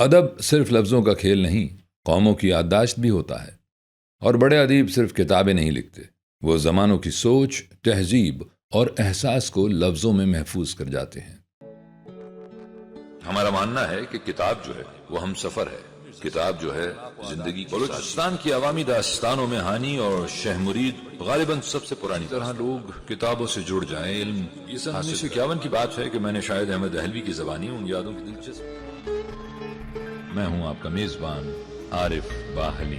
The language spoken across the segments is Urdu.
ادب صرف لفظوں کا کھیل نہیں، قوموں کی یادداشت بھی ہوتا ہے۔ اور بڑے ادیب صرف کتابیں نہیں لکھتے، وہ زمانوں کی سوچ، تہذیب اور احساس کو لفظوں میں محفوظ کر جاتے ہیں۔ ہمارا ماننا ہے کہ کتاب جو ہے وہ ہم سفر ہے، کتاب جو ہے زندگی۔ بلوچستان کی عوامی داستانوں میں ہانی اور شہ مرید غالباً سب سے پرانی طرح لوگ کتابوں سے جڑ جائیں۔ علم یہ سن 1951 کی بات ہے کہ میں نے شاید احمد دہلوی کی زبانی ان یادوں کی دلچسپ۔ میں ہوں آپ کا میزبان عارف باحلی۔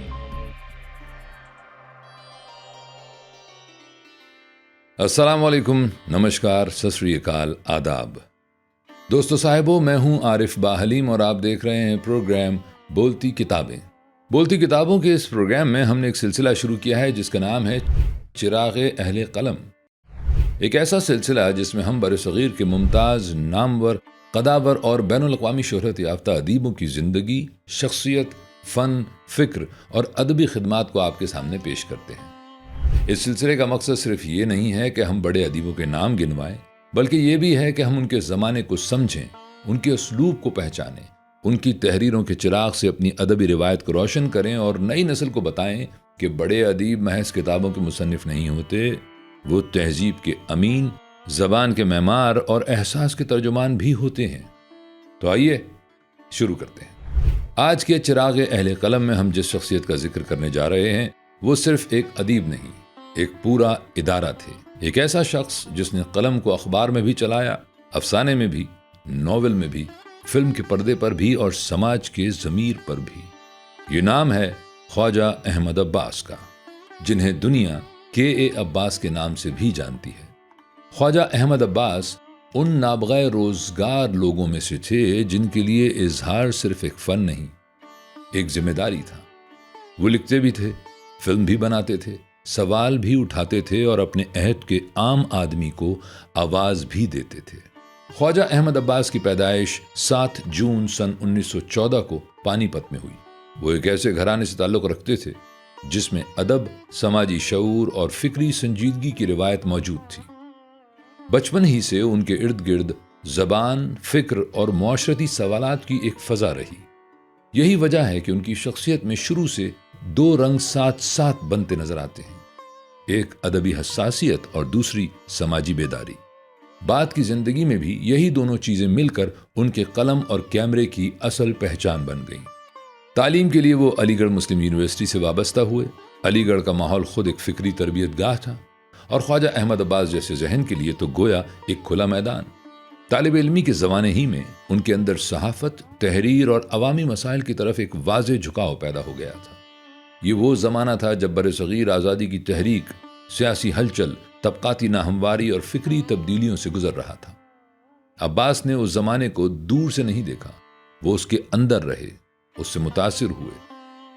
السلام علیکم، نمشکار، ست سری اکال، آداب۔ دوستو صاحبو، میں ہوں عارف باحلیم اور آپ دیکھ رہے ہیں پروگرام بولتی کتابیں۔ بولتی کتابوں کے اس پروگرام میں ہم نے ایک سلسلہ شروع کیا ہے جس کا نام ہے چراغ اہل قلم۔ ایک ایسا سلسلہ جس میں ہم برصغیر کے ممتاز، نامور، قداور اور بین الاقوامی شہرت یافتہ ادیبوں کی زندگی، شخصیت، فن، فکر اور ادبی خدمات کو آپ کے سامنے پیش کرتے ہیں۔ اس سلسلے کا مقصد صرف یہ نہیں ہے کہ ہم بڑے ادیبوں کے نام گنوائیں، بلکہ یہ بھی ہے کہ ہم ان کے زمانے کو سمجھیں، ان کے اسلوب کو پہچانیں، ان کی تحریروں کے چراغ سے اپنی ادبی روایت کو روشن کریں اور نئی نسل کو بتائیں کہ بڑے ادیب محض کتابوں کے مصنف نہیں ہوتے، وہ تہذیب کے امین، زبان کے معمار اور احساس کے ترجمان بھی ہوتے ہیں۔ تو آئیے شروع کرتے ہیں۔ آج کے چراغ اہل قلم میں ہم جس شخصیت کا ذکر کرنے جا رہے ہیں وہ صرف ایک ادیب نہیں، ایک پورا ادارہ تھے۔ ایک ایسا شخص جس نے قلم کو اخبار میں بھی چلایا، افسانے میں بھی، ناول میں بھی، فلم کے پردے پر بھی اور سماج کے ضمیر پر بھی۔ یہ نام ہے خواجہ احمد عباس کا، جنہیں دنیا کے اے عباس کے نام سے بھی جانتی ہے۔ خواجہ احمد عباس ان نابغہ روزگار لوگوں میں سے تھے جن کے لیے اظہار صرف ایک فن نہیں، ایک ذمہ داری تھا۔ وہ لکھتے بھی تھے، فلم بھی بناتے تھے، سوال بھی اٹھاتے تھے اور اپنے عہد کے عام آدمی کو آواز بھی دیتے تھے۔ خواجہ احمد عباس کی پیدائش 7 جون سن 1914 کو پانی پت میں ہوئی۔ وہ ایک ایسے گھرانے سے تعلق رکھتے تھے جس میں ادب، سماجی شعور اور فکری سنجیدگی کی روایت موجود تھی۔ بچپن ہی سے ان کے ارد گرد زبان، فکر اور معاشرتی سوالات کی ایک فضا رہی۔ یہی وجہ ہے کہ ان کی شخصیت میں شروع سے 2 رنگ ساتھ ساتھ بنتے نظر آتے ہیں، ایک ادبی حساسیت اور دوسری سماجی بیداری۔ بعد کی زندگی میں بھی یہی دونوں چیزیں مل کر ان کے قلم اور کیمرے کی اصل پہچان بن گئیں۔ تعلیم کے لیے وہ علی گڑھ مسلم یونیورسٹی سے وابستہ ہوئے۔ علی گڑھ کا ماحول خود ایک فکری تربیت گاہ تھا اور خواجہ احمد عباس جیسے ذہن کے لیے تو گویا ایک کھلا میدان۔ طالب علمی کے زمانے ہی میں ان کے اندر صحافت، تحریر اور عوامی مسائل کی طرف ایک واضح جھکاؤ پیدا ہو گیا تھا۔ یہ وہ زمانہ تھا جب برصغیر آزادی کی تحریک، سیاسی ہلچل، طبقاتی ناہمواری اور فکری تبدیلیوں سے گزر رہا تھا۔ عباس نے اس زمانے کو دور سے نہیں دیکھا، وہ اس کے اندر رہے، اس سے متاثر ہوئے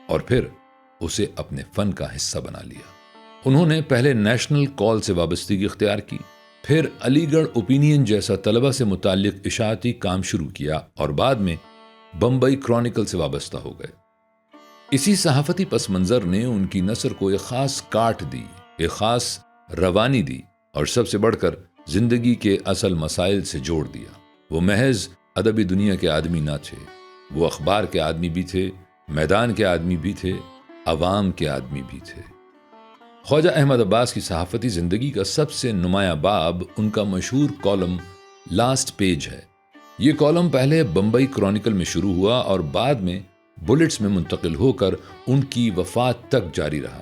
اور پھر اسے اپنے فن کا حصہ بنا لیا۔ انہوں نے پہلے نیشنل کال سے وابستگی اختیار کی، پھر علی گڑھ اوپینین جیسا طلبہ سے متعلق اشاعتی کام شروع کیا اور بعد میں بمبئی کرونیکل سے وابستہ ہو گئے۔ اسی صحافتی پس منظر نے ان کی نثر کو ایک خاص کاٹ دی، ایک خاص روانی دی اور سب سے بڑھ کر زندگی کے اصل مسائل سے جوڑ دیا۔ وہ محض ادبی دنیا کے آدمی نہ تھے، وہ اخبار کے آدمی بھی تھے، میدان کے آدمی بھی تھے، عوام کے آدمی بھی تھے۔ خواجہ احمد عباس کی صحافتی زندگی کا سب سے نمایاں باب ان کا مشہور کالم لاسٹ پیج ہے۔ یہ کالم پہلے بمبئی کرونیکل میں شروع ہوا اور بعد میں بلٹس میں منتقل ہو کر ان کی وفات تک جاری رہا۔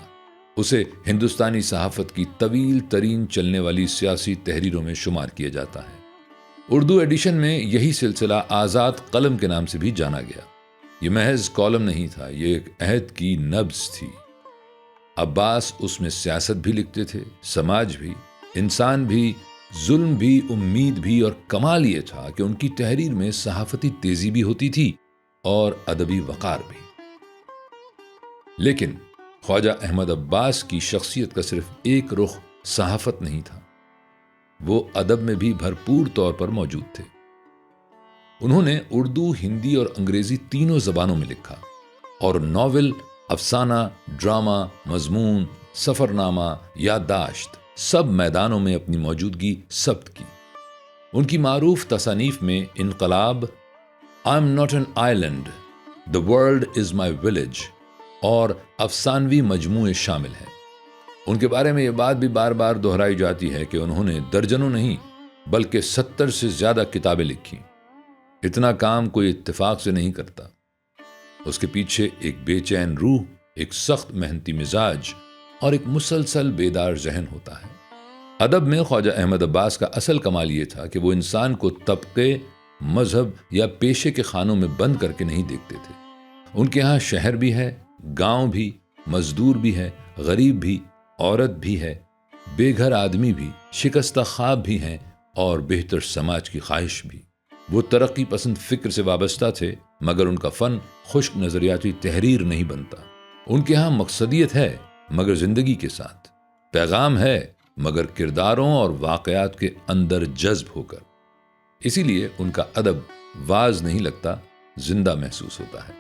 اسے ہندوستانی صحافت کی طویل ترین چلنے والی سیاسی تحریروں میں شمار کیا جاتا ہے۔ اردو ایڈیشن میں یہی سلسلہ آزاد قلم کے نام سے بھی جانا گیا۔ یہ محض کالم نہیں تھا، یہ ایک عہد کی نبض تھی۔ عباس اس میں سیاست بھی لکھتے تھے، سماج بھی، انسان بھی، ظلم بھی، امید بھی، اور کمال یہ تھا کہ ان کی تحریر میں صحافتی تیزی بھی ہوتی تھی اور ادبی وقار بھی۔ لیکن خواجہ احمد عباس کی شخصیت کا صرف ایک رخ صحافت نہیں تھا، وہ ادب میں بھی بھرپور طور پر موجود تھے۔ انہوں نے اردو، ہندی اور انگریزی تینوں زبانوں میں لکھا اور ناول، افسانہ، ڈرامہ، مضمون، سفرنامہ، یادداشت، سب میدانوں میں اپنی موجودگی ثبت کی۔ ان کی معروف تصانیف میں انقلاب، I am not an island, the world is my village اور افسانوی مجموعے شامل ہیں۔ ان کے بارے میں یہ بات بھی بار بار دہرائی جاتی ہے کہ انہوں نے درجنوں نہیں بلکہ 70 سے زیادہ کتابیں لکھی۔ اتنا کام کوئی اتفاق سے نہیں کرتا، اس کے پیچھے ایک بے چین روح، ایک سخت محنتی مزاج اور ایک مسلسل بیدار ذہن ہوتا ہے۔ ادب میں خواجہ احمد عباس کا اصل کمال یہ تھا کہ وہ انسان کو طبقے، مذہب یا پیشے کے خانوں میں بند کر کے نہیں دیکھتے تھے۔ ان کے ہاں شہر بھی ہے، گاؤں بھی، مزدور بھی ہے، غریب بھی، عورت بھی ہے، بے گھر آدمی بھی، شکستہ خواب بھی ہیں اور بہتر سماج کی خواہش بھی۔ وہ ترقی پسند فکر سے وابستہ تھے، مگر ان کا فن خشک نظریاتی تحریر نہیں بنتا۔ ان کے ہاں مقصدیت ہے مگر زندگی کے ساتھ، پیغام ہے مگر کرداروں اور واقعات کے اندر جذب ہو کر۔ اسی لیے ان کا ادب واز نہیں لگتا، زندہ محسوس ہوتا ہے۔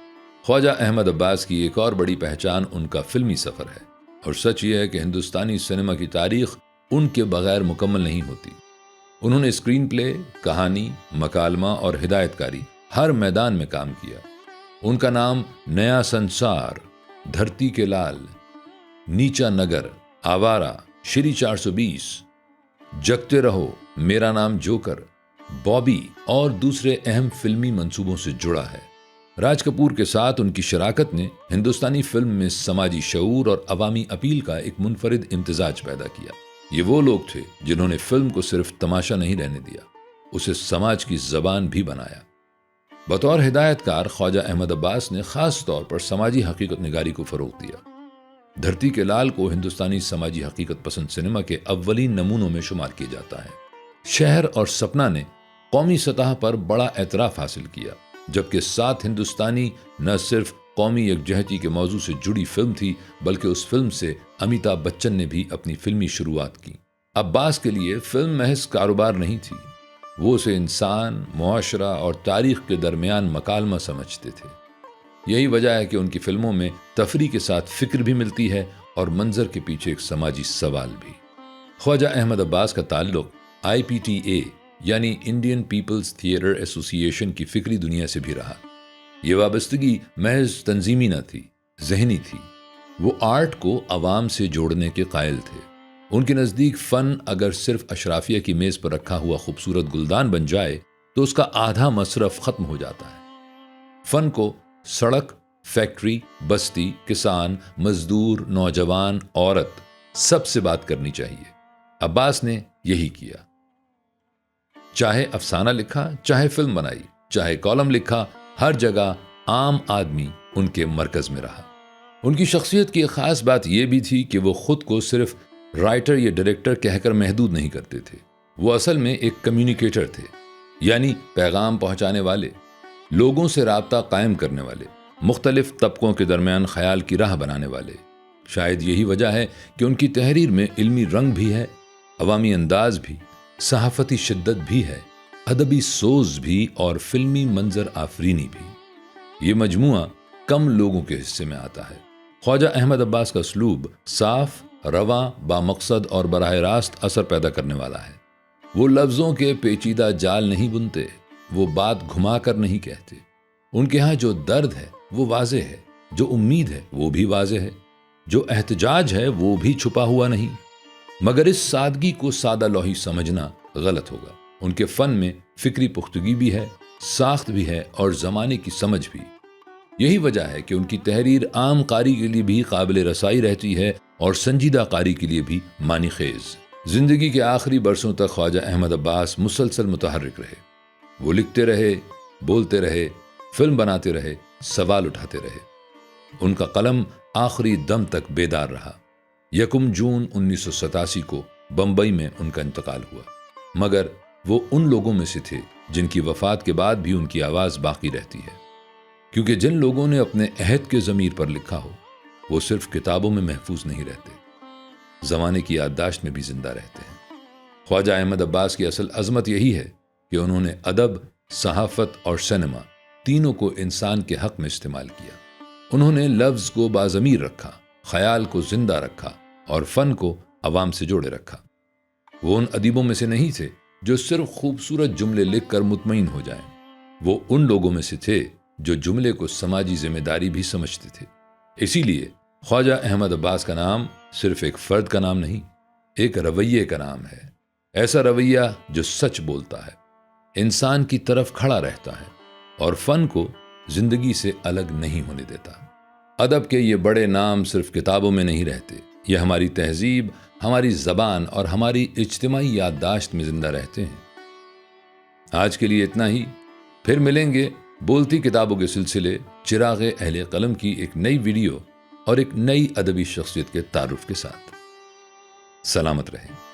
خواجہ احمد عباس کی ایک اور بڑی پہچان ان کا فلمی سفر ہے، اور سچ یہ ہے کہ ہندوستانی سینما کی تاریخ ان کے بغیر مکمل نہیں ہوتی۔ انہوں نے اسکرین پلے، کہانی، مکالمہ اور ہدایت کاری ہر میدان میں کام کیا۔ ان کا نام نیا سنسار، دھرتی کے لال، نیچا نگر، آوارہ، شری 420، جگتے رہو، میرا نام جوکر، بابی اور دوسرے اہم فلمی منصوبوں سے جڑا ہے۔ راج کپور کے ساتھ ان کی شراکت نے ہندوستانی فلم میں سماجی شعور اور عوامی اپیل کا ایک منفرد امتزاج پیدا کیا۔ یہ وہ لوگ تھے جنہوں نے فلم کو صرف تماشا نہیں رہنے دیا، اسے سماج کی زبان بھی بنایا۔ بطور ہدایت کار خواجہ احمد عباس نے خاص طور پر سماجی حقیقت نگاری کو فروغ دیا۔ دھرتی کے لال کو ہندوستانی سماجی حقیقت پسند سینما کے اولین نمونوں میں شمار کیا جاتا ہے۔ شہر اور سپنا نے قومی سطح پر بڑا اعتراف حاصل کیا، جبکہ ساتھ ہندوستانی نہ صرف قومی یکجہتی کے موضوع سے جڑی فلم تھی، بلکہ اس فلم سے امیتابھ بچن نے بھی اپنی فلمی شروعات کی۔ عباس کے لیے فلم محض کاروبار نہیں تھی، وہ اسے انسان، معاشرہ اور تاریخ کے درمیان مکالمہ سمجھتے تھے۔ یہی وجہ ہے کہ ان کی فلموں میں تفریح کے ساتھ فکر بھی ملتی ہے اور منظر کے پیچھے ایک سماجی سوال بھی۔ خواجہ احمد عباس کا تعلق IPTA یعنی انڈین پیپلز تھیٹر ایسوسی ایشن کی فکری دنیا سے بھی رہا۔ یہ وابستگی محض تنظیمی نہ تھی، ذہنی تھی۔ وہ آرٹ کو عوام سے جوڑنے کے قائل تھے۔ ان کے نزدیک فن اگر صرف اشرافیہ کی میز پر رکھا ہوا خوبصورت گلدان بن جائے تو اس کا آدھا مصرف ختم ہو جاتا ہے۔ فن کو سڑک، فیکٹری، بستی، کسان، مزدور، نوجوان، عورت، سب سے بات کرنی چاہیے۔ عباس نے یہی کیا۔ چاہے افسانہ لکھا، چاہے فلم بنائی، چاہے کالم لکھا، ہر جگہ عام آدمی ان کے مرکز میں رہا۔ ان کی شخصیت کی ایک خاص بات یہ بھی تھی کہ وہ خود کو صرف رائٹر یا ڈائریکٹر کہہ کر محدود نہیں کرتے تھے۔ وہ اصل میں ایک کمیونیکیٹر تھے، یعنی پیغام پہنچانے والے، لوگوں سے رابطہ قائم کرنے والے، مختلف طبقوں کے درمیان خیال کی راہ بنانے والے۔ شاید یہی وجہ ہے کہ ان کی تحریر میں علمی رنگ بھی ہے، عوامی انداز بھی، صحافتی شدت بھی ہے، ادبی سوز بھی اور فلمی منظر آفرینی بھی۔ یہ مجموعہ کم لوگوں کے حصے میں آتا ہے۔ خواجہ احمد عباس کا اسلوب صاف، رواں، بامقصد اور براہ راست اثر پیدا کرنے والا ہے۔ وہ لفظوں کے پیچیدہ جال نہیں بنتے، وہ بات گھما کر نہیں کہتے۔ ان کے ہاں جو درد ہے وہ واضح ہے، جو امید ہے وہ بھی واضح ہے، جو احتجاج ہے وہ بھی چھپا ہوا نہیں۔ مگر اس سادگی کو سادہ لوحی سمجھنا غلط ہوگا۔ ان کے فن میں فکری پختگی بھی ہے، ساخت بھی ہے اور زمانے کی سمجھ بھی۔ یہی وجہ ہے کہ ان کی تحریر عام قاری کے لیے بھی قابل رسائی رہتی ہے اور سنجیدہ قاری کے لیے بھی معنی خیز۔ زندگی کے آخری برسوں تک خواجہ احمد عباس مسلسل متحرک رہے۔ وہ لکھتے رہے، بولتے رہے، فلم بناتے رہے، سوال اٹھاتے رہے۔ ان کا قلم آخری دم تک بیدار رہا۔ 1 جون 1987 کو بمبئی میں ان کا انتقال ہوا، مگر وہ ان لوگوں میں سے تھے جن کی وفات کے بعد بھی ان کی آواز باقی رہتی ہے، کیونکہ جن لوگوں نے اپنے عہد کے ضمیر پر لکھا ہو وہ صرف کتابوں میں محفوظ نہیں رہتے، زمانے کی یادداشت میں بھی زندہ رہتے ہیں۔ خواجہ احمد عباس کی اصل عظمت یہی ہے کہ انہوں نے ادب، صحافت اور سینما تینوں کو انسان کے حق میں استعمال کیا۔ انہوں نے لفظ کو باضمیر رکھا، خیال کو زندہ رکھا اور فن کو عوام سے جوڑے رکھا۔ وہ ان ادیبوں میں سے نہیں تھے جو صرف خوبصورت جملے لکھ کر مطمئن ہو جائیں۔ وہ ان لوگوں میں سے تھے جو جملے کو سماجی ذمہ داری بھی سمجھتے تھے۔ اسی لیے خواجہ احمد عباس کا نام صرف ایک فرد کا نام نہیں، ایک رویے کا نام ہے۔ ایسا رویہ جو سچ بولتا ہے، انسان کی طرف کھڑا رہتا ہے اور فن کو زندگی سے الگ نہیں ہونے دیتا۔ ادب کے یہ بڑے نام صرف کتابوں میں نہیں رہتے، یہ ہماری تہذیب، ہماری زبان اور ہماری اجتماعی یادداشت میں زندہ رہتے ہیں۔ آج کے لیے اتنا ہی، پھر ملیں گے بولتی کتابوں کے سلسلے چراغ اہل قلم کی ایک نئی ویڈیو اور ایک نئی ادبی شخصیت کے تعارف کے ساتھ۔ سلامت رہیں۔